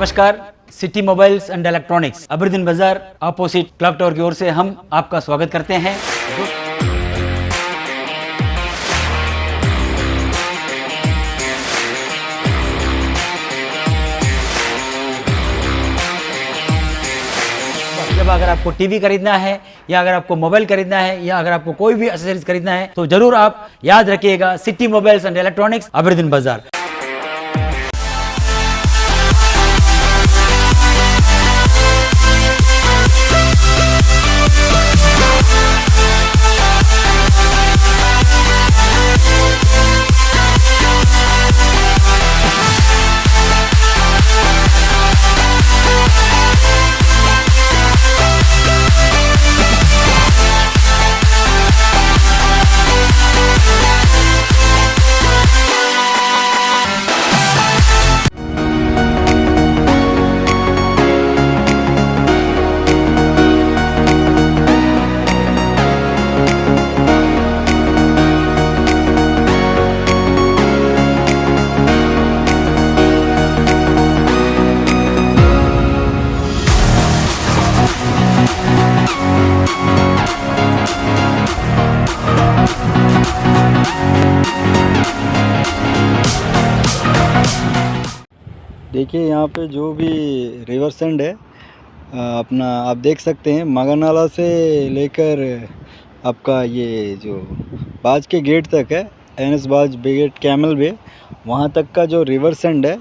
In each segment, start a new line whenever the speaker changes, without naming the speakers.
नमस्कार। City mobiles and electronics Aberdeen बाजार opposite clock tower की ओर से हम आपका स्वागत करते हैं। जब अगर आपको टीवी खरीदना है या अगर आपको मोबाइल खरीदना है या अगर आपको कोई भी एक्सेसरीज खरीदना है तो जरूर आप याद रखिएगा city mobiles and electronics Aberdeen बाजार।
देखिए यहाँ पे जो भी रिवर सेंड है अपना आप देख सकते हैं मगरनाला से लेकर आपका ये जो बाज के गेट तक है, एनएस बाज गेट कैमल वे, वहाँ तक का जो रिवर सेंड है,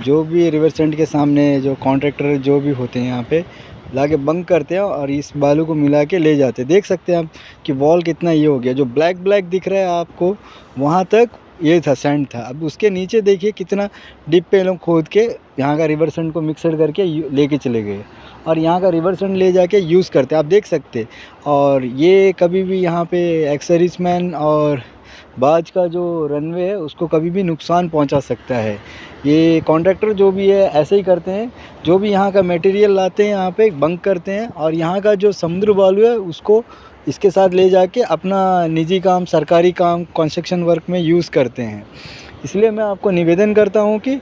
जो भी रिवर सेंड के सामने जो कॉन्ट्रैक्टर जो भी होते हैं यहाँ पे लाके बंक करते हैं और इस बालू को मिला के ले जाते हैं। देख सकते हैं आप कि वॉल कितना ये हो गया, जो ब्लैक ब्लैक दिख रहा है आपको वहाँ तक ये था सैंड था। अब उसके नीचे देखिए कितना डिप पे लोग खोद के यहाँ का रिवर सैंड को मिक्सर करके लेके चले गए और यहाँ का रिवर सैंड ले जाके यूज़ करते आप देख सकते। और ये कभी भी यहाँ पे एक्सरीज मैन और बाज का जो रनवे है उसको कभी भी नुकसान पहुँचा सकता है। ये कॉन्ट्रैक्टर जो भी है ऐसे ही करते हैं, जो भी यहाँ का मटेरियल लाते हैं यहाँ पे बंक करते हैं और यहाँ का जो समुद्र बालू है उसको इसके साथ ले जाके अपना निजी काम, सरकारी काम, कंस्ट्रक्शन वर्क में यूज़ करते हैं। इसलिए मैं आपको निवेदन करता हूँ कि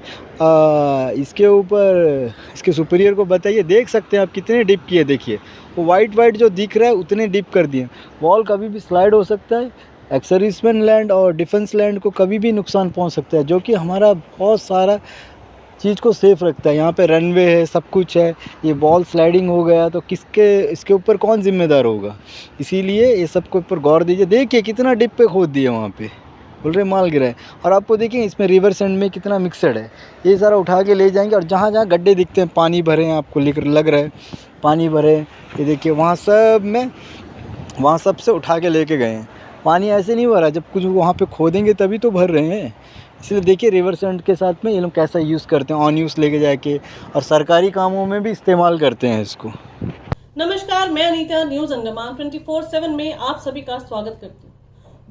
इसके ऊपर इसके सुपीरियर को बताइए। देख सकते हैं आप कितने डिप किए, देखिए वो वाइट जो दिख रहा है उतने डिप कर दिए। वॉल कभी भी स्लाइड हो सकता है, एक्सर्विसमैन लैंड और डिफेंस लैंड को कभी भी नुकसान पहुँच सकता है, जो कि हमारा बहुत सारा चीज़ को सेफ़ रखता है। यहाँ पे रनवे है, सब कुछ है, ये बॉल स्लाइडिंग हो गया तो इसके ऊपर कौन जिम्मेदार होगा। इसीलिए ये सब के ऊपर गौर दीजिए। देखिए कितना डिप पे खोद दिया, वहाँ पे बोल रहे माल गिरा है। और आपको देखिए इसमें रिवर सेंड में कितना मिक्सड है, ये सारा उठा के ले जाएंगे। और जहाँ जहाँ गड्ढे दिखते हैं पानी भरे हैं, आपको लग रहा है पानी भरे हैं, ये देखिए वहाँ सब से उठा के लेके गए हैं। पानी ऐसे नहीं भरा, जब कुछ वहाँ पे खोदेंगे तभी तो भर रहे हैं। इसलिए देखिए रिवर सेंड के साथ में ये लोग कैसा यूज़ करते हैं, ऑन यूज़ लेके जाके, और सरकारी कामों में भी इस्तेमाल करते हैं इसको।
नमस्कार, मैं अनीता न्यूज अंडमान 24/7 में आप सभी का स्वागत करती हूँ।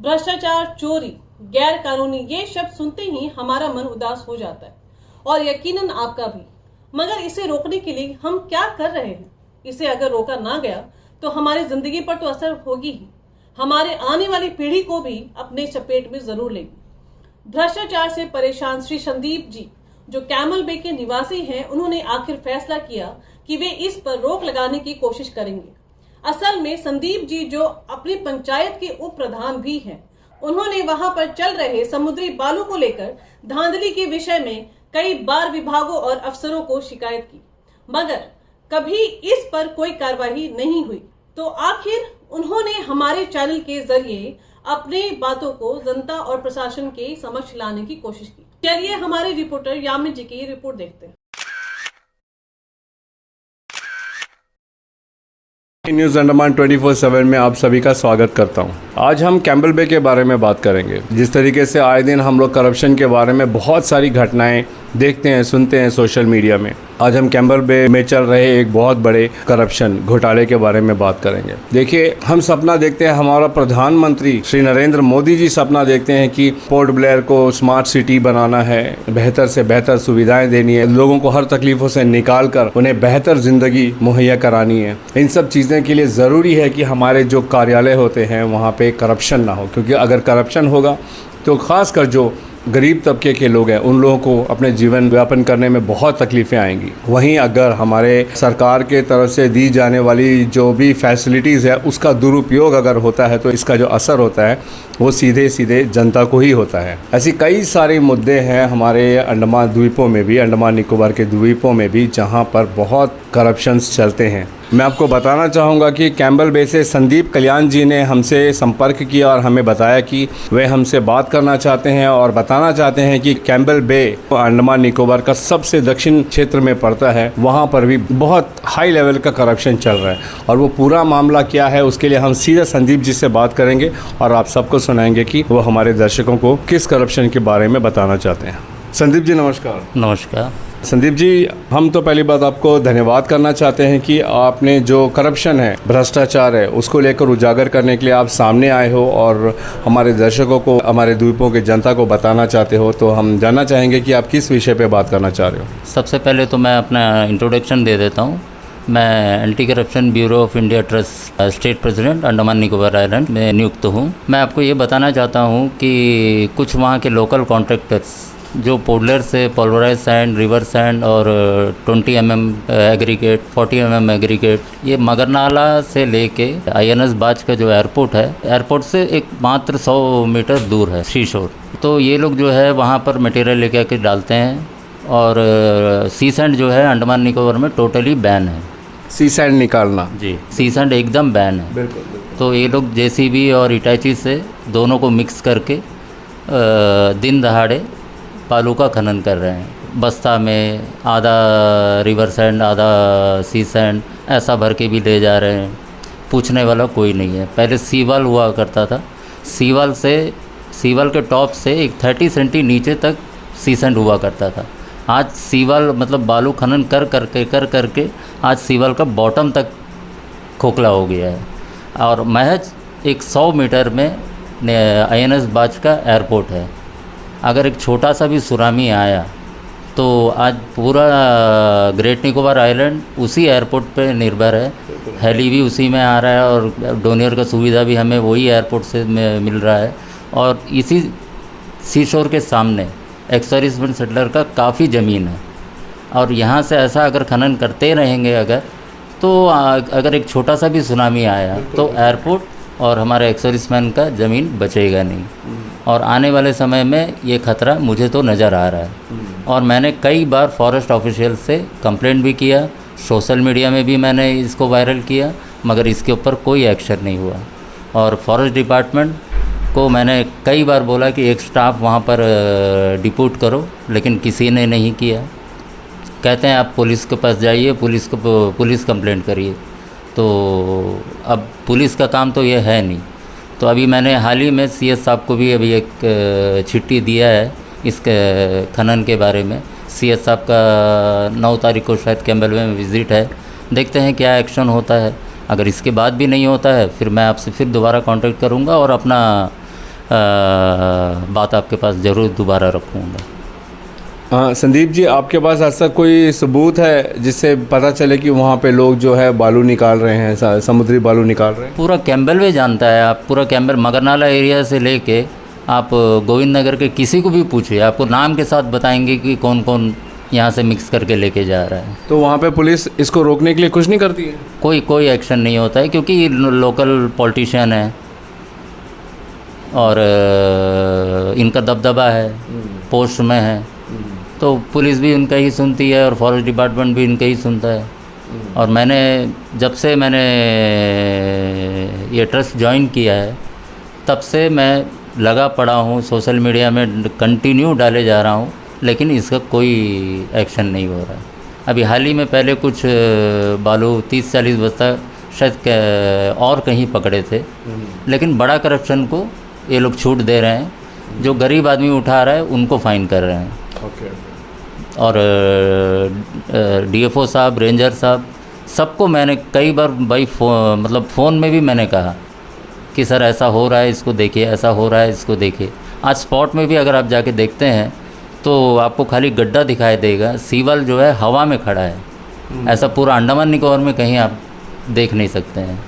भ्रष्टाचार, चोरी, गैर कानूनी, ये शब्द सुनते ही हमारा मन उदास हो जाता है और यकीनन आपका भी। मगर इसे रोकने के लिए हम क्या कर रहे हैं? इसे अगर रोका ना गया तो हमारी जिंदगी पर तो असर होगी ही, हमारे आने वाली पीढ़ी को भी अपने चपेट में जरूर लेगी। भ्रष्टाचार से परेशान श्री संदीप जी, जो कैमल बे के निवासी हैं, उन्होंने आखिर फैसला किया कि वे इस पर रोक लगाने की कोशिश करेंगे। असल में संदीप जी जो अपनी पंचायत के उप प्रधान भी हैं, उन्होंने वहां पर चल रहे समुद्री बालू को लेकर धांधली के विषय में कई बार विभागों और अफसरों को शिकायत की, मगर कभी इस पर कोई कार्रवाई नहीं हुई। तो आखिर उन्होंने हमारे चैनल के जरिए अपनी बातों को जनता और प्रशासन के समक्ष लाने की कोशिश की। चलिए हमारे रिपोर्टर यामिन जी की रिपोर्ट देखते हैं।
न्यूज़ अंडमान 24/7 में आप सभी का स्वागत करता हूं। आज हम कैम्बल बे के बारे में बात करेंगे। जिस तरीके से आए दिन हम लोग करप्शन के बारे में बहुत सारी घटनाएं देखते हैं, सुनते हैं सोशल मीडिया में, आज हम कैम्बल बे में चल रहे एक बहुत बड़े करप्शन घोटाले के बारे में बात करेंगे। देखिए, हम सपना देखते हैं, हमारा प्रधानमंत्री श्री नरेंद्र मोदी जी सपना देखते हैं कि पोर्ट ब्लेयर को स्मार्ट सिटी बनाना है, बेहतर से बेहतर सुविधाएं देनी है, लोगों को हर तकलीफों से निकाल कर उन्हें बेहतर जिंदगी मुहैया करानी है। इन सब चीज़ें के लिए ज़रूरी है कि हमारे जो कार्यालय होते हैं वहाँ पे करप्शन ना हो, क्योंकि अगर करप्शन होगा तो ख़ासकर जो गरीब तबके के लोग हैं उन लोगों को अपने जीवन व्यापन करने में बहुत तकलीफ़ें आएंगी। वहीं अगर हमारे सरकार के तरफ से दी जाने वाली जो भी फैसिलिटीज़ है उसका दुरुपयोग अगर होता है तो इसका जो असर होता है वो सीधे सीधे जनता को ही होता है। ऐसी कई सारे मुद्दे हैं हमारे अंडमान द्वीपों में भी, अंडमान निकोबार के द्वीपों में भी, जहां पर बहुत करप्शंस चलते हैं। मैं आपको बताना चाहूँगा कि कैम्बल बे से संदीप कल्याण जी ने हमसे संपर्क किया और हमें बताया कि वे हमसे बात करना चाहते हैं और बताना चाहते हैं कि कैम्बल बे अंडमान निकोबार का सबसे दक्षिण क्षेत्र में पड़ता है, वहाँ पर भी बहुत हाई लेवल का करप्शन चल रहा है। और वो पूरा मामला क्या है उसके लिए हम सीधे संदीप जी से बात करेंगे और आप सबको सुनाएंगे कि वो हमारे दर्शकों को किस करप्शन के बारे में बताना चाहते हैं। संदीप जी नमस्कार।
नमस्कार।
संदीप जी, हम तो पहली बात आपको धन्यवाद करना चाहते हैं कि आपने जो करप्शन है, भ्रष्टाचार है, उसको लेकर उजागर करने के लिए आप सामने आए हो और हमारे दर्शकों को, हमारे द्वीपों के जनता को बताना चाहते हो। तो हम जानना चाहेंगे कि आप किस विषय पे बात करना चाह रहे हो।
सबसे पहले तो मैं अपना इंट्रोडक्शन दे देता हूँ। मैं anti corruption bureau of India trust state president Andaman Nicobar island में नियुक्त हूँ। मैं आपको ये बताना चाहता हूँ कि कुछ वहाँ के लोकल कॉन्ट्रैक्टर्स जो पोडलर से पोलराइज सैंड, रिवर सैंड और 20 mm एग्रीगेट, 40 mm एग्रीगेट, ये मगरनाला से लेके INS बाज का जो एयरपोर्ट है, एयरपोर्ट से एक मात्र 100 मीटर दूर है सी शोर। तो ये लोग जो है वहाँ पर मटेरियल लेके आके डालते हैं और सी सैंड जो है अंडमान निकोबार में टोटली बैन है।
सी सैंड निकालना?
जी, सी सैंड एकदम बैन है।
बिल्कुल।
तो ये लोग JCB और इटाची से दोनों को मिक्स करके दिन दहाड़े बालू का खनन कर रहे हैं। बस्ता में आधा रिवर सैंड, आधा सी सैंड ऐसा भर के भी ले जा रहे हैं। पूछने वाला कोई नहीं है। पहले सीवाल हुआ करता था, सीवाल के टॉप से एक 30 सेंटी नीचे तक सी सैंड हुआ करता था। आज सीवाल मतलब बालू खनन कर करके आज सीवाल का बॉटम तक खोखला हो गया है। और महज एक 100 मीटर में INS बाज का एयरपोर्ट है। अगर एक छोटा सा भी सुनामी आया तो आज पूरा ग्रेट निकोबार आइलैंड उसी एयरपोर्ट पे निर्भर है। हेली भी उसी में आ रहा है और डोनियर का सुविधा भी हमें वही एयरपोर्ट से मिल रहा है। और इसी सी शोर के सामने एक्स-सर्विसमैन सेटलर का काफ़ी ज़मीन है और यहाँ से ऐसा अगर खनन करते रहेंगे अगर एक छोटा सा भी सुनामी आया तो एयरपोर्ट और हमारे एक्स-सर्विसमैन का ज़मीन बचेगा नहीं। और आने वाले समय में ये खतरा मुझे तो नज़र आ रहा है। और मैंने कई बार फॉरेस्ट ऑफिशियल से कंप्लेंट भी किया, सोशल मीडिया में भी मैंने इसको वायरल किया, मगर इसके ऊपर कोई एक्शन नहीं हुआ। और फॉरेस्ट डिपार्टमेंट को मैंने कई बार बोला कि एक स्टाफ वहाँ पर डिपोट करो, लेकिन किसी ने नहीं किया। कहते हैं आप पुलिस के पास जाइए, पुलिस कंप्लेंट करिए। तो अब पुलिस का काम तो ये है नहीं। तो अभी मैंने हाल ही में CS साहब को भी अभी एक चिट्ठी दिया है इसके खनन के बारे में। CS साहब का 9 तारीख को शायद कैम्बल में विज़िट है, देखते हैं क्या एक्शन होता है। अगर इसके बाद भी नहीं होता है फिर मैं आपसे फिर दोबारा कांटेक्ट करूंगा और अपना बात आपके पास ज़रूर दोबारा रखूँगा।
संदीप जी, आपके पास ऐसा कोई सबूत है जिससे पता चले कि वहाँ पे लोग जो है बालू निकाल रहे हैं, समुद्री बालू निकाल रहे हैं?
पूरा कैम्बल वे जानता है। आप पूरा कैम्बल मगरनाला एरिया से लेके आप गोविंद नगर के किसी को भी पूछिए, आपको नाम के साथ बताएंगे कि कौन कौन यहाँ से मिक्स करके लेके जा रहा है।
तो वहाँ पे पुलिस इसको रोकने के लिए कुछ नहीं करती है?
कोई एक्शन नहीं होता है, क्योंकि ये लोकल पॉलिटिशियन है और इनका दबदबा है, पोस्ट में है, तो पुलिस भी उनका ही सुनती है और फॉरेस्ट डिपार्टमेंट भी इनका ही सुनता है। और जब से मैंने ये ट्रस्ट ज्वाइन किया है तब से मैं लगा पड़ा हूँ, सोशल मीडिया में कंटिन्यू डाले जा रहा हूँ, लेकिन इसका कोई एक्शन नहीं हो रहा है। अभी हाल ही में पहले कुछ बालू 30-40 बस्ता शायद और कहीं पकड़े थे, लेकिन बड़ा करप्शन को ये लोग छूट दे रहे हैं। जो गरीब आदमी उठा रहा है उनको फ़ाइन कर रहे हैं। और DFO साहब, रेंजर साहब, सबको मैंने कई बार फ़ोन में भी मैंने कहा कि सर ऐसा हो रहा है, इसको देखिए, ऐसा हो रहा है, इसको देखिए। आज स्पॉट में भी अगर आप जाके देखते हैं तो आपको खाली गड्ढा दिखाई देगा, सीवाल जो है हवा में खड़ा है। ऐसा पूरा अंडमान निकोबार में कहीं आप देख नहीं सकते हैं।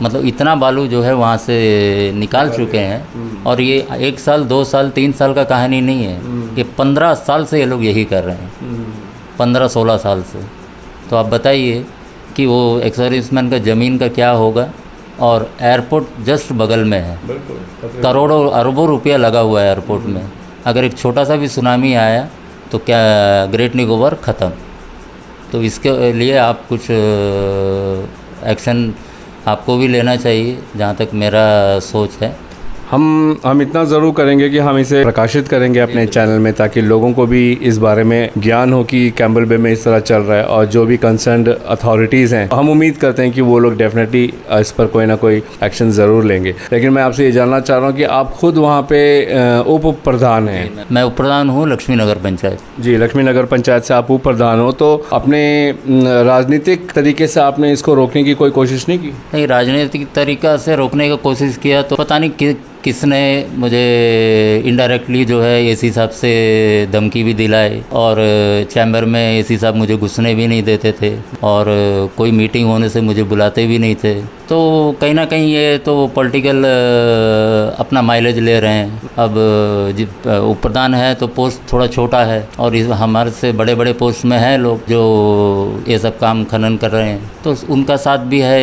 मतलब इतना बालू जो है वहाँ से निकाल चुके हैं। और ये 1 साल 2 साल 3 साल का कहानी नहीं है, ये 15 साल से ये लोग यही कर रहे हैं, 15-16 साल से। तो आप बताइए कि वो एक्स सर्विसमैन का ज़मीन का क्या होगा। और एयरपोर्ट जस्ट बगल में है, करोड़ों अरबों रुपया लगा हुआ है एयरपोर्ट में। अगर एक छोटा सा भी सुनामी आया तो क्या ग्रेट निकोबार ख़त्म। तो इसके लिए आप कुछ एक्शन आपको भी लेना चाहिए, जहाँ तक मेरा सोच है।
हम इतना ज़रूर करेंगे कि हम इसे प्रकाशित करेंगे अपने चैनल में, ताकि लोगों को भी इस बारे में ज्ञान हो कि कैम्बल बे में इस तरह चल रहा है। और जो भी कंसर्न्ड अथॉरिटीज़ हैं, हम उम्मीद करते हैं कि वो लोग डेफिनेटली इस पर कोई ना कोई एक्शन ज़रूर लेंगे। लेकिन मैं आपसे ये जानना चाह रहा हूँ कि आप खुद वहाँ पे उप प्रधान हैं।
मैं उप प्रधान हूँ लक्ष्मी नगर पंचायत।
जी, लक्ष्मी नगर पंचायत से आप उप प्रधान हो, तो अपने राजनीतिक तरीके से आपने इसको रोकने की कोई कोशिश नहीं की?
नहीं, राजनीतिक तरीका से रोकने की कोशिश किया तो पता नहीं किसने मुझे इनडायरेक्टली जो है एसी साहब से धमकी भी दिलाई। और चैम्बर में एसी साहब मुझे घुसने भी नहीं देते थे, और कोई मीटिंग होने से मुझे बुलाते भी नहीं थे। तो कहीं ना कहीं ये तो पॉलिटिकल अपना माइलेज ले रहे हैं। अब उप प्रधान है तो पोस्ट थोड़ा छोटा है, और हमारे से बड़े बड़े पोस्ट में हैं लोग जो ये सब काम खनन कर रहे हैं, तो उनका साथ भी है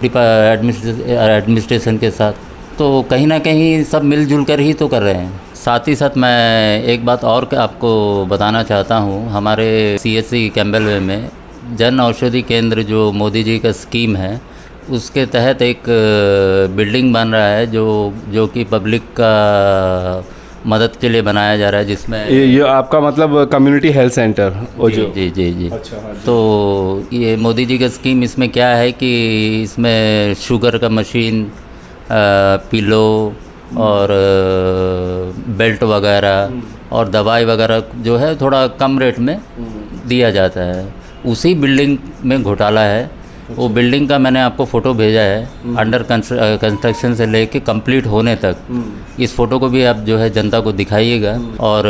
एडमिनिस्ट्रेशन के साथ। तो कहीं ना कहीं सब मिलजुल कर ही तो कर रहे हैं। साथ ही साथ मैं एक बात और आपको बताना चाहता हूँ, हमारे CSC कैम्बल बे में जन औषधि केंद्र जो मोदी जी का स्कीम है, उसके तहत एक बिल्डिंग बन रहा है जो कि पब्लिक का मदद के लिए बनाया जा रहा है, जिसमें
ये आपका मतलब कम्युनिटी हेल्थ सेंटर?
जी।
अच्छा, हाँ।
तो ये मोदी जी का स्कीम, इसमें क्या है कि इसमें शुगर का मशीन, पिलो और बेल्ट वगैरह और दवाई वगैरह जो है थोड़ा कम रेट में दिया जाता है। उसी बिल्डिंग में घोटाला है। वो बिल्डिंग का मैंने आपको फ़ोटो भेजा है, अंडर कंस्ट्रक्शन से लेके कंप्लीट होने तक। इस फ़ोटो को भी आप जो है जनता को दिखाइएगा। और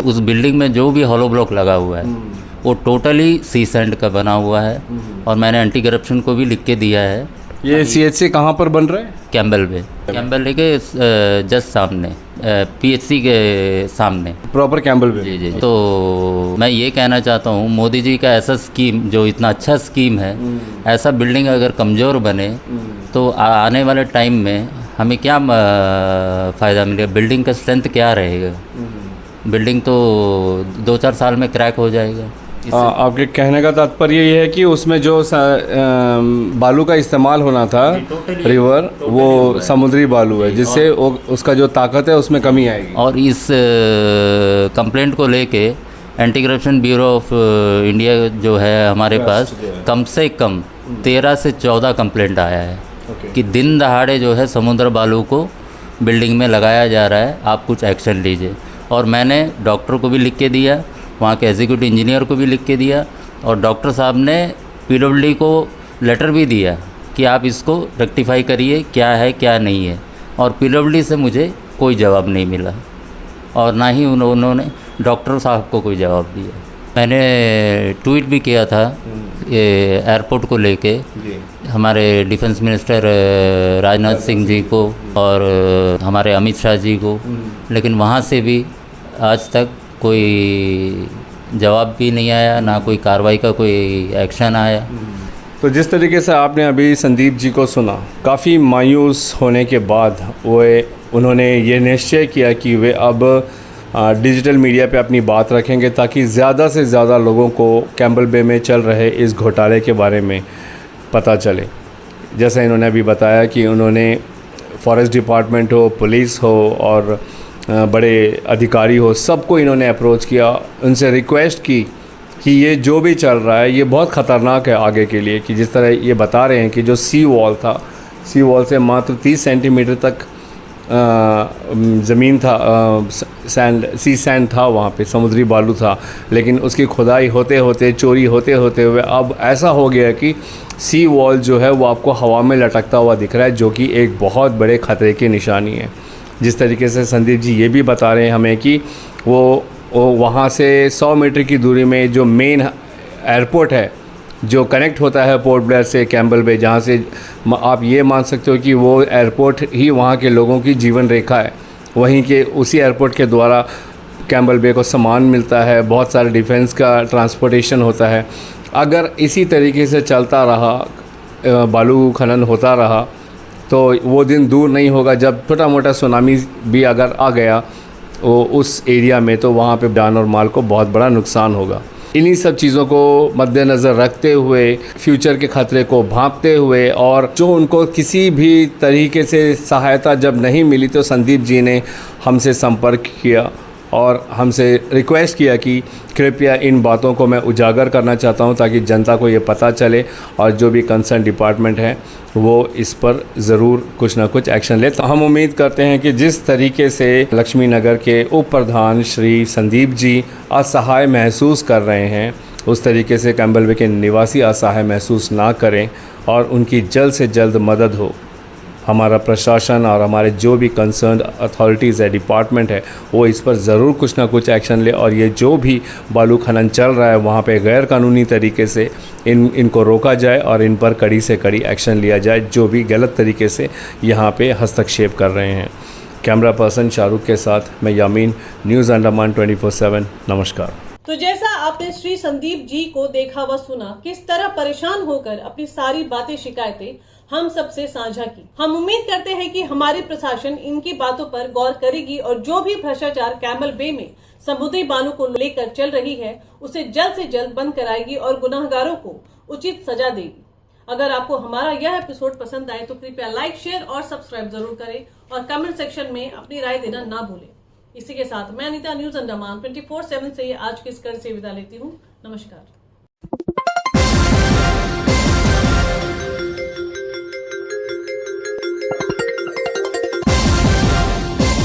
उस बिल्डिंग में जो भी हॉलो ब्लॉक लगा हुआ है वो टोटली सी सैंड का बना हुआ है। और मैंने एंटी करप्शन को भी लिख के दिया है।
ये CHC कहाँ पर बन रहा है?
कैम्बल बे के जस्ट सामने, PHC के सामने,
प्रॉपर कैम्बल बे।
जी। तो मैं ये कहना चाहता हूँ, मोदी जी का ऐसा स्कीम जो इतना अच्छा स्कीम है, ऐसा बिल्डिंग अगर कमज़ोर बने तो आने वाले टाइम में हमें क्या फ़ायदा मिलेगा? बिल्डिंग का स्ट्रेंथ क्या रहेगा? बिल्डिंग तो 2-4 साल में क्रैक हो जाएगा।
आपके कहने का तात्पर्य ये है कि उसमें जो बालू का इस्तेमाल होना था रिवर, वो समुद्री बालू है, जिससे उसका जो ताकत है उसमें कमी आएगी।
और इस कंप्लेंट को लेके anti corruption bureau of India जो है हमारे पास, कम से कम 13 से 14 कंप्लेंट आया है कि दिन दहाड़े जो है समुद्र बालू को बिल्डिंग में लगाया जा रहा है, आप कुछ एक्शन लीजिए। और मैंने डॉक्टर को भी लिख के दिया, वहाँ के एग्जीक्यूटिव इंजीनियर को भी लिख के दिया, और डॉक्टर साहब ने PWD को लेटर भी दिया कि आप इसको रेक्टिफाई करिए, क्या है क्या नहीं है। और PWD से मुझे कोई जवाब नहीं मिला, और ना ही उन्होंने डॉक्टर साहब को कोई जवाब दिया। मैंने ट्वीट भी किया था ये एयरपोर्ट को लेके हमारे डिफेंस मिनिस्टर राजनाथ सिंह जी को और हमारे अमित शाह जी को, लेकिन वहाँ से भी आज तक कोई जवाब भी नहीं आया, ना कोई कार्रवाई का कोई एक्शन आया।
तो जिस तरीके से आपने अभी संदीप जी को सुना, काफ़ी मायूस होने के बाद उन्होंने ये निश्चय किया कि वे अब डिजिटल मीडिया पे अपनी बात रखेंगे, ताकि ज़्यादा से ज़्यादा लोगों को कैम्बल बे में चल रहे इस घोटाले के बारे में पता चले। जैसा इन्होंने अभी बताया कि उन्होंने फॉरेस्ट डिपार्टमेंट हो, पुलिस हो और बड़े अधिकारी हो, सबको इन्होंने अप्रोच किया, उनसे रिक्वेस्ट की कि ये जो भी चल रहा है ये बहुत ख़तरनाक है आगे के लिए। कि जिस तरह ये बता रहे हैं कि जो सी वॉल था, सी वॉल से मात्र 30 सेंटीमीटर तक ज़मीन था, सी सैंड था, वहाँ पे समुद्री बालू था, लेकिन उसकी खुदाई होते होते, चोरी होते होते हुए अब ऐसा हो गया कि सी वॉल जो है वो आपको हवा में लटकता हुआ दिख रहा है, जो कि एक बहुत बड़े ख़तरे की निशानी है। जिस तरीके से संदीप जी ये भी बता रहे हैं हमें कि वो वहाँ से 100 मीटर की दूरी में जो मेन एयरपोर्ट है जो कनेक्ट होता है पोर्ट ब्लेयर से कैम्बल बे, जहाँ से आप ये मान सकते हो कि वो एयरपोर्ट ही वहाँ के लोगों की जीवन रेखा है। वहीं के उसी एयरपोर्ट के द्वारा कैम्बल बे को सामान मिलता है, बहुत सारे डिफेंस का ट्रांसपोर्टेशन होता है। अगर इसी तरीके से चलता रहा, बालू खनन होता रहा, तो वो दिन दूर नहीं होगा जब छोटा मोटा सुनामी भी अगर आ गया वो उस एरिया में, तो वहाँ पे जान और माल को बहुत बड़ा नुकसान होगा। इन्हीं सब चीज़ों को मद्देनज़र रखते हुए, फ्यूचर के ख़तरे को भांपते हुए, और जो उनको किसी भी तरीके से सहायता जब नहीं मिली तो संदीप जी ने हमसे संपर्क किया और हमसे रिक्वेस्ट किया कि कृपया इन बातों को मैं उजागर करना चाहता हूं ताकि जनता को ये पता चले और जो भी कंसर्न डिपार्टमेंट है वो इस पर ज़रूर कुछ ना कुछ एक्शन ले। तो हम उम्मीद करते हैं कि जिस तरीके से लक्ष्मी नगर के उप प्रधान श्री संदीप जी असहाय महसूस कर रहे हैं, उस तरीके से कैम्बल बे के निवासी असहाय महसूस ना करें और उनकी जल्द से जल्द मदद हो। हमारा प्रशासन और हमारे जो भी कंसर्न अथॉरिटीज़ है, डिपार्टमेंट है, वो इस पर ज़रूर कुछ ना कुछ एक्शन ले और ये जो भी बालू खनन चल रहा है वहाँ पे गैर कानूनी तरीके से इनको रोका जाए और इन पर कड़ी से कड़ी एक्शन लिया जाए जो भी गलत तरीके से यहाँ पे हस्तक्षेप कर रहे हैं। कैमरा पर्सन शाहरुख के साथ मैं यामीन, न्यूज़ अंडमान 24/7। नमस्कार।
तो जैसा आपने श्री संदीप जी को देखा व सुना, किस तरह परेशान होकर अपनी सारी बातें, शिकायतें हम सबसे साझा की। हम उम्मीद करते हैं कि हमारी प्रशासन इनकी बातों पर गौर करेगी और जो भी भ्रष्टाचार कैम्बल बे में समुद्री बालू को लेकर चल रही है उसे जल्द से जल्द बंद कराएगी और गुनाहगारों को उचित सजा देगी। अगर आपको हमारा यह एपिसोड पसंद आए तो कृपया लाइक, शेयर और सब्सक्राइब जरूर करें और कमेंट सेक्शन में अपनी राय देना ना भूलें। इसी के साथ मैं अनीता, न्यूज अंडमान 24/7 से आज के इस कड़ी से विदा लेती हूँ। नमस्कार।